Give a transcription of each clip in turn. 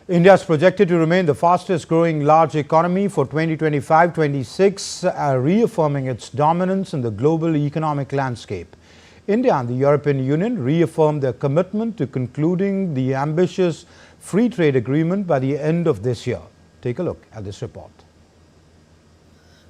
India is projected to remain the fastest growing large economy for 2025-26, reaffirming its dominance in the global economic landscape. India and the European Union reaffirmed their commitment to concluding the ambitious free trade agreement by the end of this year. Take a look at this report.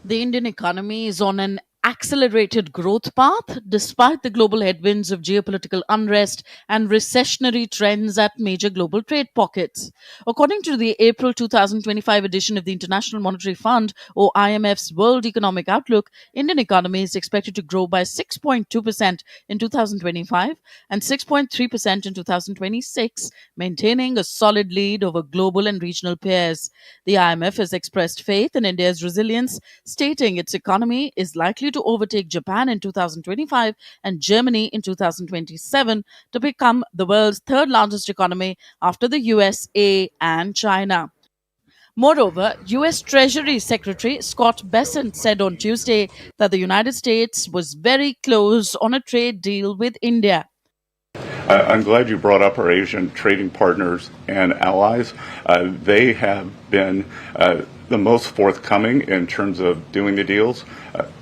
The Indian economy is on an accelerated growth path despite the global headwinds of geopolitical unrest and recessionary trends at major global trade pockets. According to the April 2025 edition of the International Monetary Fund or IMF's World Economic Outlook, Indian economy is expected to grow by 6.2% in 2025 and 6.3% in 2026, maintaining a solid lead over global and regional peers. The IMF has expressed faith in India's resilience, stating its economy is likely to overtake Japan in 2025 and Germany in 2027 to become the world's third largest economy after the USA and China. Moreover, U.S. Treasury Secretary Scott Bessent said on Tuesday that the United States was very close on a trade deal with India. I'm glad you brought up our Asian trading partners and allies. They have been the most forthcoming in terms of doing the deals.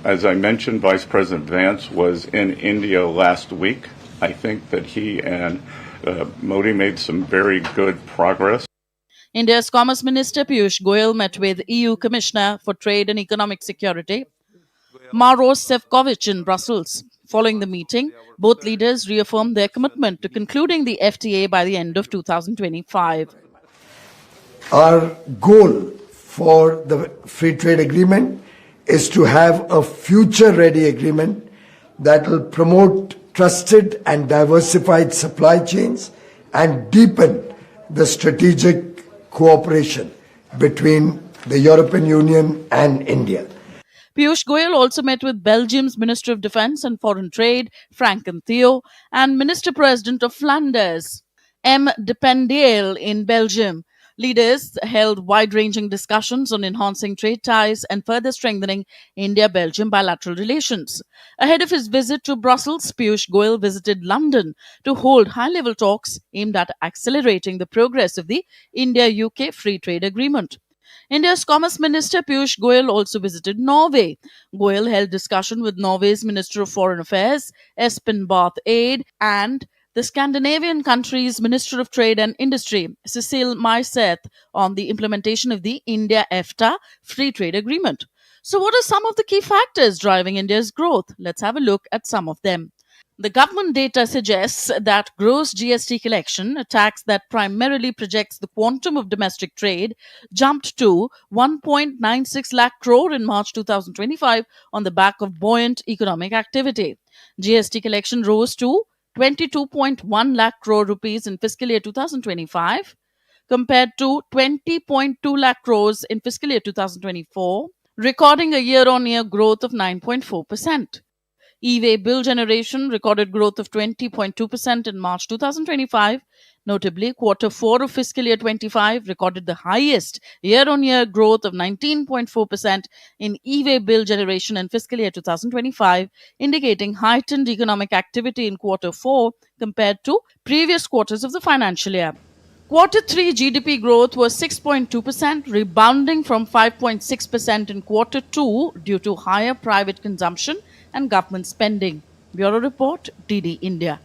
As I mentioned, Vice President Vance was in India last week. I think that he and Modi made some very good progress. India's Commerce Minister Piyush Goyal met with EU Commissioner for Trade and Economic Security, Maros Sefcovic, in Brussels. Following the meeting, both leaders reaffirmed their commitment to concluding the FTA by the end of 2025. Our goal for the free trade agreement is to have a future-ready agreement that will promote trusted and diversified supply chains and deepen the strategic cooperation between the European Union and India. Piyush Goyal also met with Belgium's Minister of Defence and Foreign Trade, Frank and Theo, and Minister-President of Flanders, M. Dependael, in Belgium. Leaders held wide-ranging discussions on enhancing trade ties and further strengthening India-Belgium bilateral relations. Ahead of his visit to Brussels, Piyush Goyal visited London to hold high-level talks aimed at accelerating the progress of the India-UK Free Trade Agreement. India's Commerce Minister Piyush Goyal also visited Norway. Goyal held discussion with Norway's Minister of Foreign Affairs, Espen Barth Eide, and the Scandinavian country's Minister of Trade and Industry, Cecile Maiseth, on the implementation of the India-EFTA Free Trade Agreement. So what are some of the key factors driving India's growth? Let's have a look at some of them. The government data suggests that gross GST collection, a tax that primarily projects the quantum of domestic trade, jumped to 1.96 lakh crore in March 2025 on the back of buoyant economic activity. GST collection rose to 22.1 lakh crore rupees in fiscal year 2025 compared to 20.2 lakh crores in fiscal year 2024, recording a year-on-year growth of 9.4%. E-way bill generation recorded growth of 20.2% in March 2025. Notably, quarter 4 of fiscal year 25 recorded the highest year-on-year growth of 19.4% in e-way bill generation in fiscal year 2025, indicating heightened economic activity in quarter 4 compared to previous quarters of the financial year. Quarter 3 GDP growth was 6.2%, rebounding from 5.6% in quarter 2 due to higher private consumption and government spending. Bureau Report, DD India.